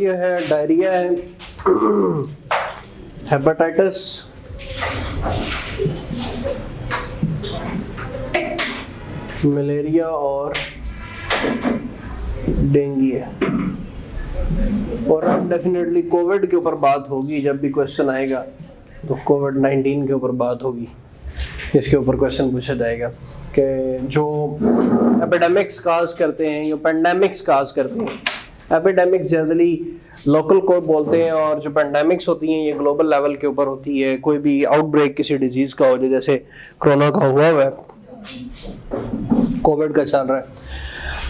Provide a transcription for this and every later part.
Malaria है, diarrhoea है, hepatitis, malaria और डेंगू है। और अब डेफिनेटली कोविड के ऊपर बात होगी, जब भी क्वेश्चन आएगा तो कोविड-19 के ऊपर बात होगी, इसके ऊपर क्वेश्चन पूछा जाएगा कि जो एपिडेमिक्स काज करते हैं, जो पेंडेमिक्स काज करते हैं। एपिडेमिक्स जनरली लोकल को बोलते हैं, और जो पेंडेमिक्स होती हैं ये ग्लोबल लेवल के ऊपर होती है। कोई भी आउटब्रेक किसी डिजीज का हो जाए, जैसे कोरोना का हुआ है, कोविड का चल रहा है,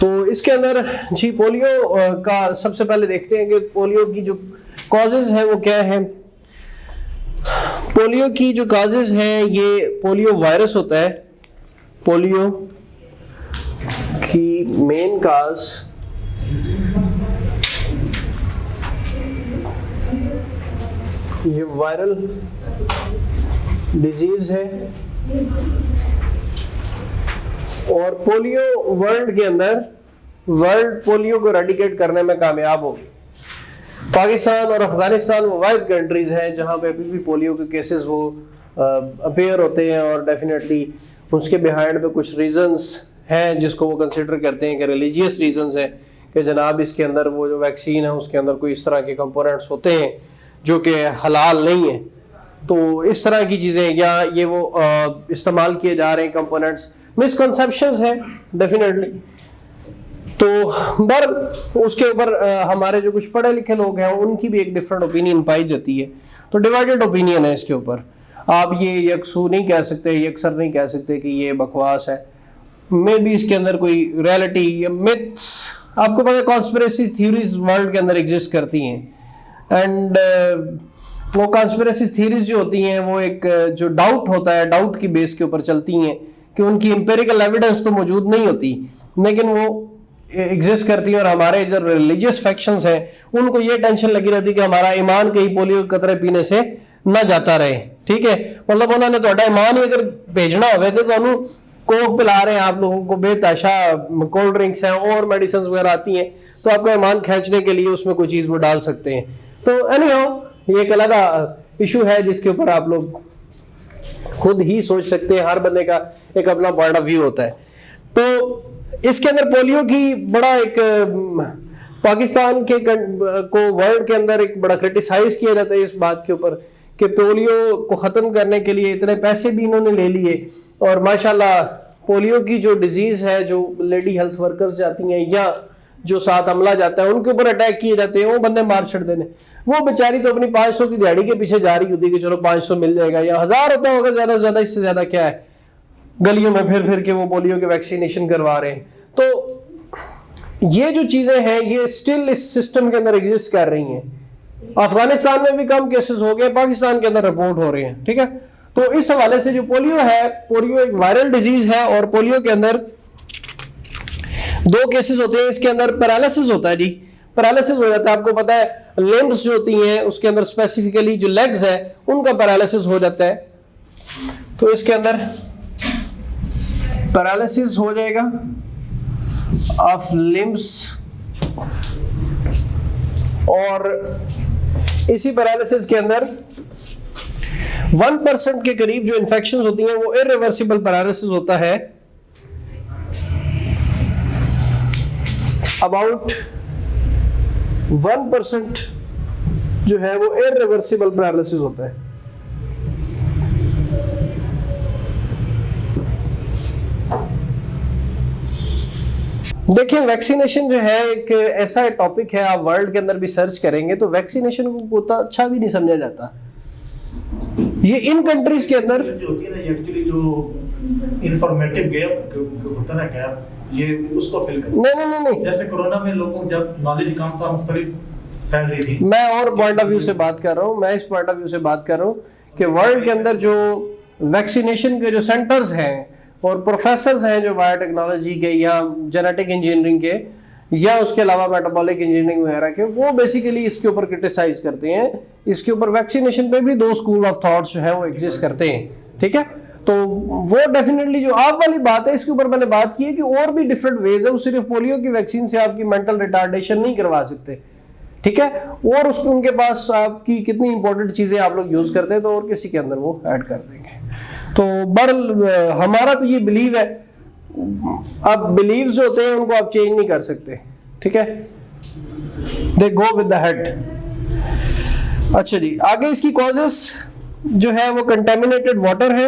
तो इसके अंदर जी पोलियो का सबसे पहले देखते हैं कि पोलियो की जो कॉजेज है वो क्या है। पोलियो की जो कॉजेज हैं, ये पोलियो वायरस होता है। पोलियो की मेन काज ये वायरल डिजीज है, और पोलियो वर्ल्ड के अंदर पोलियो को रेडिकेट करने में कामयाब होगी। पाकिस्तान और अफगानिस्तान वो वाहिद कंट्रीज हैं जहां पे अभी भी पोलियो के केसेस वो अपेयर होते हैं, और डेफिनेटली उसके बिहाइंड पे कुछ रीजंस हैं जिसको वो कंसिडर करते हैं कि रिलीजियस रीजंस हैं कि जनाब इसके अंदर वो जो वैक्सीन है उसके अंदर कोई इस तरह के कंपोनेंट्स होते हैं जो कि हलाल नहीं है। तो इस तरह की चीज़ें या ये वो इस्तेमाल किए जा रहे हैं कंपोनेंट्स, मिसकंसेप्शंस हैं डेफिनेटली। तो बर उसके ऊपर हमारे जो कुछ पढ़े लिखे लोग हैं उनकी भी एक डिफरेंट ओपिनियन पाई जाती है। तो डिवाइडेड ओपिनियन है इसके ऊपर। आप ये यकसू नहीं कह सकते, यकसर नहीं कह सकते कि ये बकवास है। मे भी इसके अंदर कोई रियलिटी या मिथ्स, आपको पता है कॉन्स्पिरेसी थ्योरीज वर्ल्ड के अंदर एग्जिस्ट करती हैं, एंड वो कॉन्स्पिरेसी थ्योरीज जो होती हैं वो एक जो डाउट होता है, डाउट की बेस के ऊपर चलती हैं कि उनकी एम्पिरिकल एविडेंस तो मौजूद नहीं होती, लेकिन वो एग्जिस्ट करती है। और हमारे जो रिलीजियस फैक्शंस हैं उनको ये टेंशन लगी रहती है कि हमारा ईमान कहीं पोलियो के कतरे पीने से ना जाता रहे। ठीक है, मतलब उन्होंने तो ईमान ही अगर भेजना होवे तो उन्होंने कोक पिला रहे हैं आप लोगों को, बेतहाशा कोल्ड ड्रिंक्स हैं और मेडिसिन वगैरह आती हैं, तो आपका ईमान खींचने के लिए उसमें कोई चीज़ वो डाल सकते हैं। तो एनीहाउ ये एक अलग इशू है जिसके ऊपर आप लोग खुद ही सोच सकते हैं। हर बंदे का एक अपना पॉइंट ऑफ व्यू होता है। तो इसके अंदर पोलियो की बड़ा एक पाकिस्तान के को वर्ल्ड के अंदर एक बड़ा क्रिटिसाइज किया जाता है इस बात के ऊपर कि पोलियो को ख़त्म करने के लिए इतने पैसे भी इन्होंने ले लिए, और माशाल्लाह पोलियो की जो डिजीज़ है, जो लेडी हेल्थ वर्कर्स जाती हैं या जो साथ अमला जाता है उनके ऊपर अटैक किए जाते हैं, वो बंदे मार छड़ देने। वो बेचारी तो अपनी 500 की दिहाड़ी के पीछे जा रही होती है कि चलो 500 मिल जाएगा या 1000 होता होगा ज़्यादा से ज़्यादा, इससे ज़्यादा क्या है, गलियों में फिर फिर के वो पोलियो के वैक्सीनेशन करवा रहे हैं। तो ये जो चीज़ें हैं ये स्टिल इस सिस्टम के अंदर एग्जिस्ट कर रही हैं। अफगानिस्तान में भी कम केसेस हो गए, पाकिस्तान के अंदर रिपोर्ट हो रहे हैं। ठीक है, तो इस हवाले से जो पोलियो है, पोलियो एक वायरल डिजीज है, और पोलियो के अंदर 2 केसेस होते हैं। इसके अंदर पैरालिसिस होता है जी, पैरालिसिस हो जाता है। आपको पता है लिम्ब्स जो होती हैं उसके अंदर स्पेसिफिकली जो लेग्स है उनका पैरालिसिस हो जाता है। तो इसके अंदर पैरालिसिस हो जाएगा ऑफ लिम्ब्स, और इसी पैरालिसिस के अंदर 1% के करीब जो इन्फेक्शंस होती हैं वो इरिवर्सिबल पैरालिसिस होता है। अबाउट 1% जो है वो इरिवर्सिबल पैरालिसिस होता है। देखिए वैक्सीनेशन जो है एक ऐसा टॉपिक है, आप वर्ल्ड के अंदर भी सर्च करेंगे तो वैक्सीनेशन को उतना अच्छा भी नहीं समझा जाता। ये इन कंट्रीज के अंदर जो होती है ना, एक्चुअली जो इंफॉर्मेटिव गैप होता है ना, गैप ये उसको फिल करना। नहीं, जैसे कोरोना में लोगों को जब नॉलेज कम था, मुख्तलिफ फैल रही थी। मैं और पॉइंट ऑफ व्यू से बात कर रहा हूँ, मैं इस पॉइंट ऑफ व्यू से बात कर रहा हूँ कि वर्ल्ड के अंदर जो वैक्सीनेशन के जो सेंटर्स हैं और प्रोफेसर्स हैं जो बायोटेक्नोलॉजी के या जेनेटिक इंजीनियरिंग के या उसके अलावा मेटाबॉलिक इंजीनियरिंग वगैरह के, वो बेसिकली इसके ऊपर क्रिटिसाइज करते हैं। इसके ऊपर वैक्सीनेशन पे भी 2 स्कूल ऑफ थॉट्स जो है वो एग्जिस्ट करते हैं। ठीक है, तो वो डेफिनेटली जो आप वाली बात है इसके ऊपर मैंने बात की है कि और भी डिफरेंट वेज है। वो सिर्फ पोलियो की वैक्सीन से आपकी मेंटल रिटार्डेशन नहीं करवा सकते। ठीक है, और उसके उनके पास आपकी कितनी इंपॉर्टेंट चीजें आप लोग यूज करते हैं तो और किसी के अंदर वो ऐड कर देंगे। तो बहरहाल हमारा तो ये बिलीव है, अब बिलीव्स जो होते हैं उनको आप चेंज नहीं कर सकते, ठीक है, दे गो विद द हेड। अच्छा जी, आगे इसकी कॉजेस जो है वो कंटेमिनेटेड वाटर है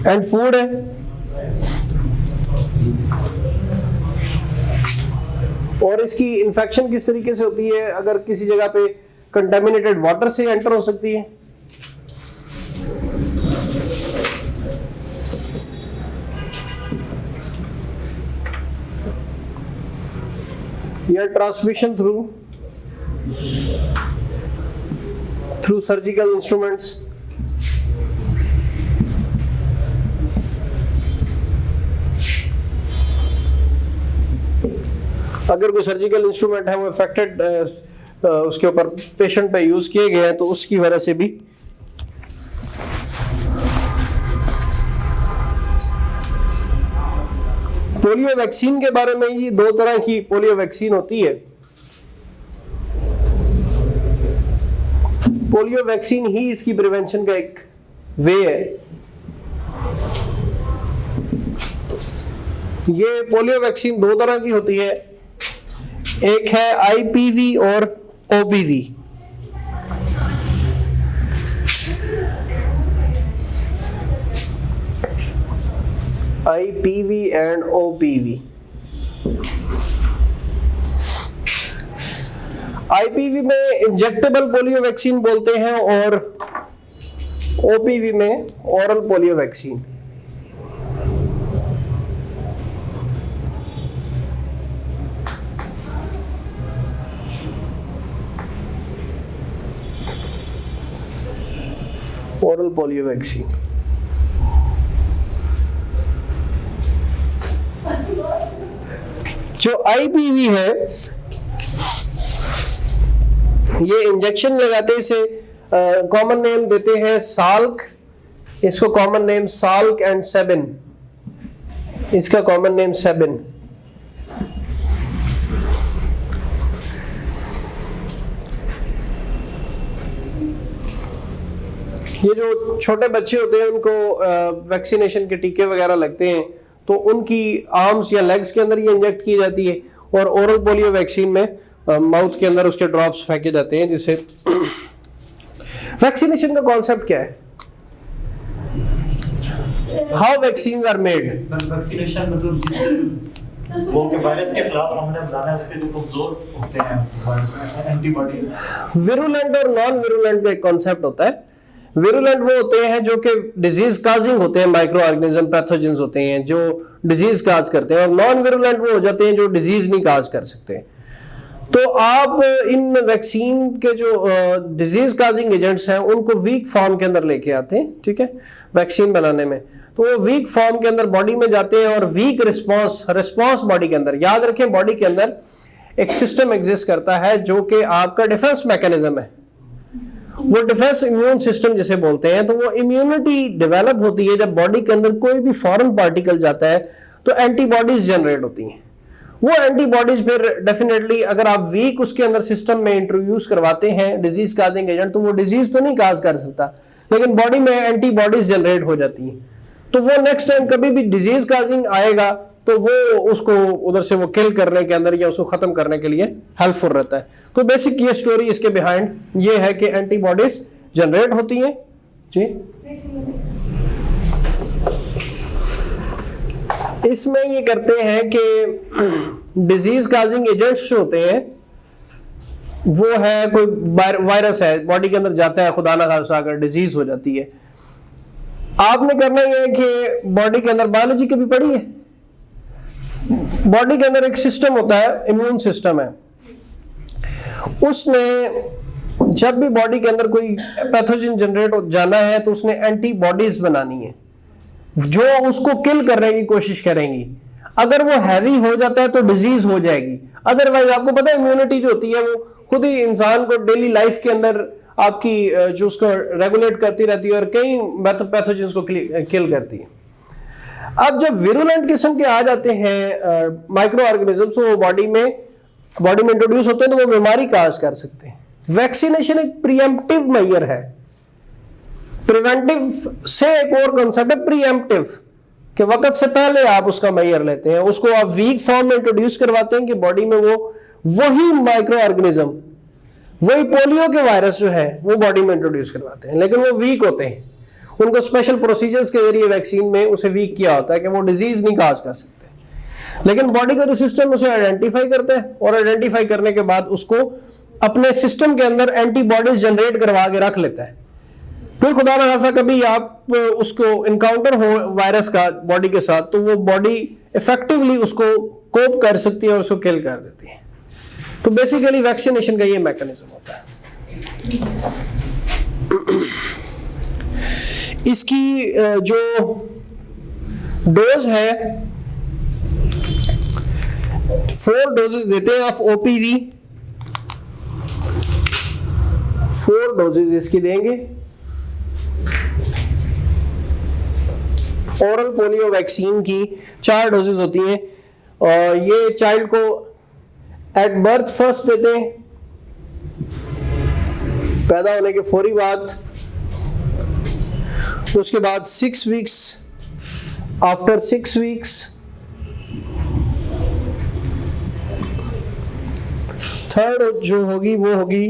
एंड फूड है, और इसकी इन्फेक्शन किस तरीके से होती है, अगर किसी जगह पे कंटेमिनेटेड वाटर से एंटर हो सकती है। या ट्रांसमिशन थ्रू सर्जिकल इंस्ट्रूमेंट्स। अगर कोई सर्जिकल इंस्ट्रूमेंट है वो इफेक्टेड उसके ऊपर पेशेंट पे यूज किए गए हैं तो उसकी वजह से भी पोलियो वैक्सीन के बारे में, ये 2 तरह की पोलियो वैक्सीन होती है। पोलियो वैक्सीन ही इसकी प्रिवेंशन का एक वे है। ये पोलियो वैक्सीन 2 तरह की होती है, एक है आईपीवी और OPV. IPv and OPV. IPv में इंजेक्टेबल पोलियो वैक्सीन बोलते हैं और ओपीवी में oral polio vaccine. Oral polio vaccine जो आईपीवी है ये इंजेक्शन लगाते से कॉमन नेम देते हैं साल्क, इसको common name Salk and Sabin, इसका कॉमन नेम सेबिन। ये जो छोटे बच्चे होते हैं उनको वैक्सीनेशन के टीके वगैरह लगते हैं तो उनकी आर्म्स या लेग्स के अंदर ये इंजेक्ट की जाती है, और ओरल पोलियो वैक्सीन में माउथ के अंदर उसके ड्रॉप्स फेंके जाते हैं। जिससे वैक्सीनेशन का कॉन्सेप्ट क्या है, how vaccine are made. Vaccination मतलब वो के वायरस के खिलाफ हमने बनाना है, उसके जो कमजोर होते हैं एंटीबॉडीज। विरुलेंट और नॉन विरुलेंट का एक कॉन्सेप्ट होता है। विरुलेंट वो होते हैं जो कि डिजीज काजिंग होते हैं, माइक्रो ऑर्गेनिज्म पैथोजेंस होते हैं जो डिजीज काज करते हैं, और नॉन विरुलेंट वो हो जाते हैं जो डिजीज नहीं काज कर सकते। तो आप इन वैक्सीन के जो डिजीज काजिंग एजेंट्स हैं उनको वीक फॉर्म के अंदर लेके आते हैं, ठीक है, वैक्सीन बनाने में। तो वो वीक फॉर्म के अंदर बॉडी में जाते हैं और वीक रिस्पॉन्स बॉडी के अंदर, याद रखें बॉडी के अंदर एक सिस्टम एग्जिस्ट करता है जो कि आपका डिफेंस मैकेनिज्म है, वो डिफेंस इम्यून सिस्टम जिसे बोलते हैं। तो वो इम्यूनिटी डेवलप होती है जब बॉडी के अंदर कोई भी फॉरेन पार्टिकल जाता है तो एंटीबॉडीज जनरेट होती हैं। वो एंटीबॉडीज फिर डेफिनेटली अगर आप वीक उसके अंदर सिस्टम में इंट्रोड्यूस करवाते हैं डिजीज काजिंग एजेंट, तो वो डिजीज तो नहीं काज कर सकता लेकिन बॉडी में एंटीबॉडीज जनरेट हो जाती हैं। तो वो नेक्स्ट टाइम कभी भी डिजीज काजिंग आएगा तो वो उसको उधर से वो किल करने के अंदर या उसको खत्म करने के लिए हेल्पफुल रहता है। तो बेसिक ये स्टोरी इसके बिहाइंड ये है कि एंटीबॉडीज जनरेट होती हैं जी। इसमें ये करते हैं कि डिजीज काजिंग एजेंट्स जो होते हैं वो है कोई वायरस है बॉडी के अंदर जाता है, खुदा ना खास्ता अगर डिजीज हो जाती है, आपने करना ये है कि बॉडी के अंदर बायोलॉजी कभी पढ़ी है, बॉडी के अंदर एक सिस्टम होता है, इम्यून सिस्टम है, उसने जब भी बॉडी के अंदर कोई पैथोजन जनरेट जाना है तो उसने एंटीबॉडीज बनानी है जो उसको किल करने की कोशिश करेंगी। अगर वो हैवी हो जाता है तो डिजीज हो जाएगी, अदरवाइज आपको पता है इम्यूनिटी जो होती है वो खुद ही इंसान को डेली लाइफ के अंदर आपकी जो उसको रेगुलेट करती रहती है और कई पैथोजेंस को किल करती है। अब जब विरुलेंट किस्म के आ जाते हैं माइक्रो ऑर्गेनिजम्स, वो बॉडी में बॉडी में इंट्रोड्यूस होते हैं तो वो बीमारी काज कर सकते हैं। वैक्सीनेशन एक प्रीएम्प्टिव मेजर है। प्रिवेंटिव से एक और कंसेप्ट है प्रीएम्प्टिव, कि वक्त से पहले आप उसका मेजर लेते हैं, उसको आप वीक फॉर्म में इंट्रोड्यूस करवाते हैं कि बॉडी में वो वही माइक्रो ऑर्गेनिज्म, वही पोलियो के वायरस जो है वो बॉडी में इंट्रोड्यूस करवाते हैं, लेकिन वो वीक होते हैं। उनको स्पेशल प्रोसीजर्स के जरिए वैक्सीन में उसे वीक किया होता है कि वो डिजीज नहीं काज कर सकते, लेकिन बॉडी का जो सिस्टम उसे आइडेंटिफाई करता है और आइडेंटिफाई करने के बाद उसको अपने सिस्टम के अंदर एंटीबॉडीज जनरेट करवा के रख लेता है। फिर खुदा न खासा कभी आप उसको इनकाउंटर हो वायरस का बॉडी के साथ, तो वो बॉडी इफेक्टिवली उसको कोप कर सकती है और उसको किल कर देती है। तो बेसिकली वैक्सीनेशन का ये मैकेनिज्म होता है। इसकी जो डोज है 4 डोजेस देते हैं आप ओपीवी, 4 डोजेस इसकी देंगे। ओरल पोलियो वैक्सीन की 4 डोजेस होती हैं और ये चाइल्ड को एट बर्थ फर्स्ट देते हैं, पैदा होने के फौरी बाद, उसके बाद 6 वीक्स, आफ्टर 6 वीक्स, थर्ड जो होगी वो होगी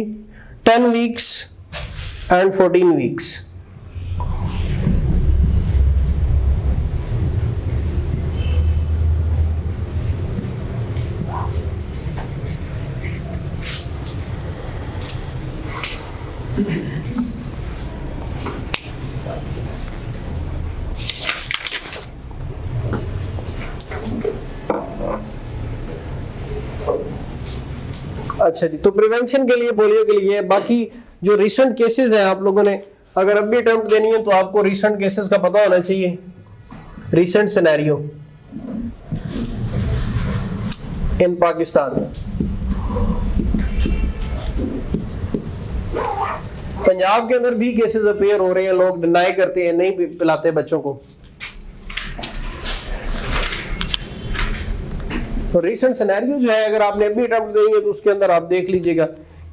10 वीक्स एंड 14 वीक्स। अच्छा जी, तो प्रिवेंशन के लिए पोलियो के लिए, बाकी जो रिसेंट केसेस हैं आप लोगों ने अगर अब भी अटेम्प्ट देनी है तो आपको रिसेंट केसेस का पता होना चाहिए। Recent scenario in Pakistan, Punjab के अंदर भी केसेस अपीयर हो रहे हैं, लोग डिनाई करते हैं, नहीं पिलाते बच्चों को। तो रिसेंट सिनेरियो जो है अगर आपने अभी अटेम्प्ट देंगे तो उसके अंदर आप देख लीजिएगा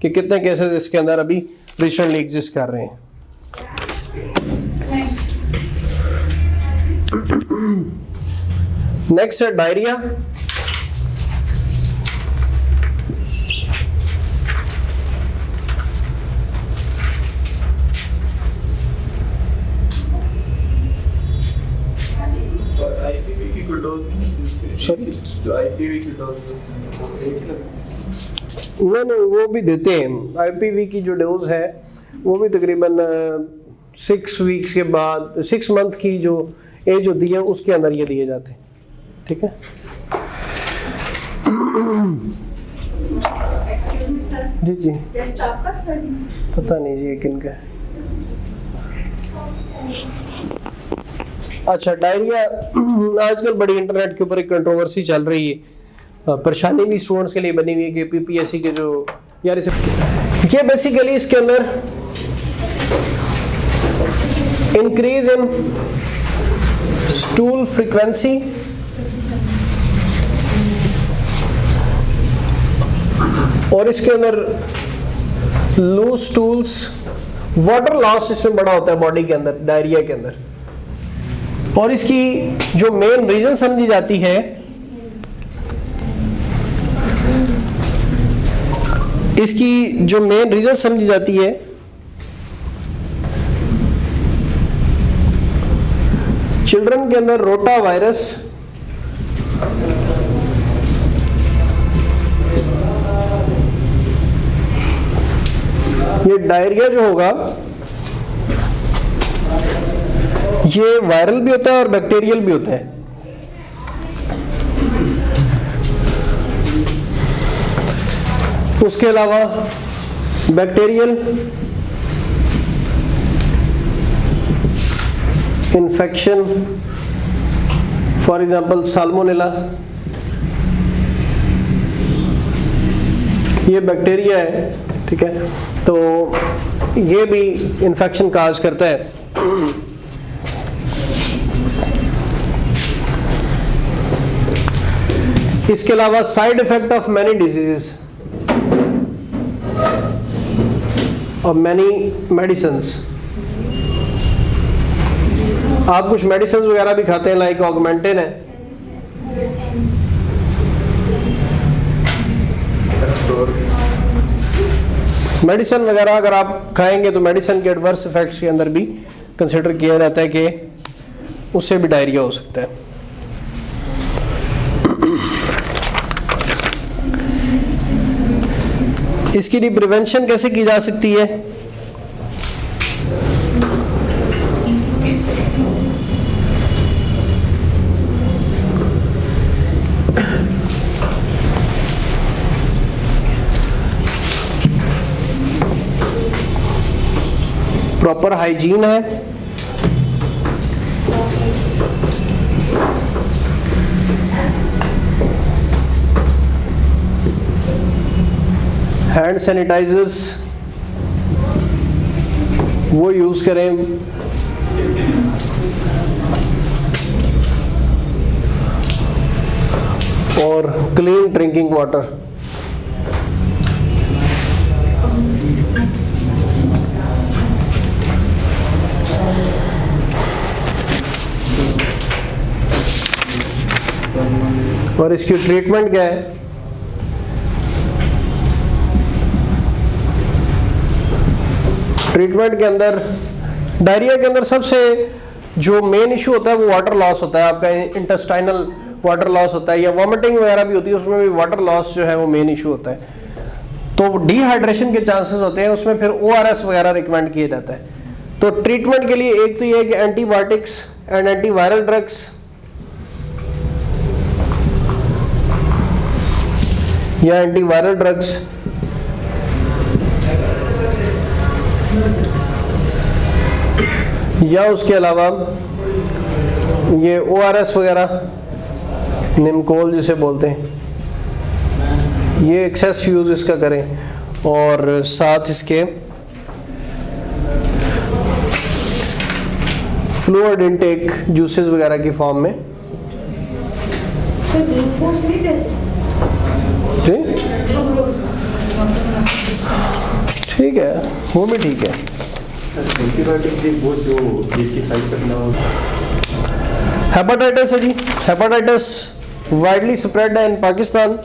कि कितने केसेस इसके अंदर अभी रिसेंटली एग्जिस्ट कर रहे हैं। नेक्स्ट है डायरिया। नहीं, वो भी देते हैं। आईपीवी की जो डोज है वो भी तकरीबन 6 वीक्स के बाद, 6 मंथ की जो एज होती है उसके अंदर ये दिए जाते हैं। ठीक है जी जी, पता नहीं जी किन का है। अच्छा, डायरिया आजकल बड़ी इंटरनेट के ऊपर एक कंट्रोवर्सी चल रही है, परेशानी भी स्टूडेंट्स के लिए बनी हुई है कि पीपीएससी के जो यार इसे ये बेसिकली इसके अंदर इंक्रीज इन स्टूल फ्रीक्वेंसी, और इसके अंदर लूज स्टूल्स, वाटर लॉस इसमें बड़ा होता है बॉडी के अंदर डायरिया के अंदर। और इसकी जो मेन रीजन समझी जाती है, इसकी जो मेन रीजन समझी जाती है चिल्ड्रन के अंदर रोटा वायरस, ये डायरिया जो होगा ये वायरल भी होता है और बैक्टीरियल भी होता है। उसके अलावा bacterial infection, for example salmonella, ये बैक्टीरिया है। ठीक है, तो ये भी इन्फेक्शन काज करता है। इसके अलावा side effect of many diseases, of many medicines. आप कुछ मेडिसिन वगैरह भी खाते हैं, लाइक ऑगमेंटिन है, मेडिसिन वगैरह अगर आप खाएंगे तो मेडिसिन के एडवर्स इफेक्ट्स के अंदर भी कंसिडर किया जाता है कि उससे भी डायरिया हो सकता है। इसकी लिए प्रिवेंशन कैसे की जा सकती है? प्रॉपर हाइजीन है, हैंड सैनिटाइजर्स वो यूज़ करें, और क्लीन ड्रिंकिंग वाटर। और इसकी ट्रीटमेंट क्या है? ट्रीटमेंट के अंदर डायरिया के अंदर सबसे जो मेन इशू होता है वो वाटर लॉस होता है, आपका इंटेस्टाइनल वाटर लॉस होता है, या वॉमिटिंग वगैरह भी होती है, उसमें भी वाटर लॉस जो है वो मेन इशू होता है। तो डिहाइड्रेशन के चांसेस होते हैं, उसमें फिर ORS वगैरह रिकमेंड किया जाता है। तो ट्रीटमेंट के लिए एक तो ये है कि एंटीबायोटिक्स एंड एंटीवायरल ड्रग्स, या एंटीवायरल ड्रग्स, या उसके अलावा ये ORS वगैरह, निमकोल जिसे बोलते हैं, ये एक्सेस यूज़ इसका करें, और साथ इसके फ्लूइड इनटेक जूसेस वगैरह की फॉर्म में। ठीक है, वो भी ठीक है। हेपेटाइटिस है जी, हेपेटाइटिस वाइडली स्प्रेड है इन पाकिस्तान।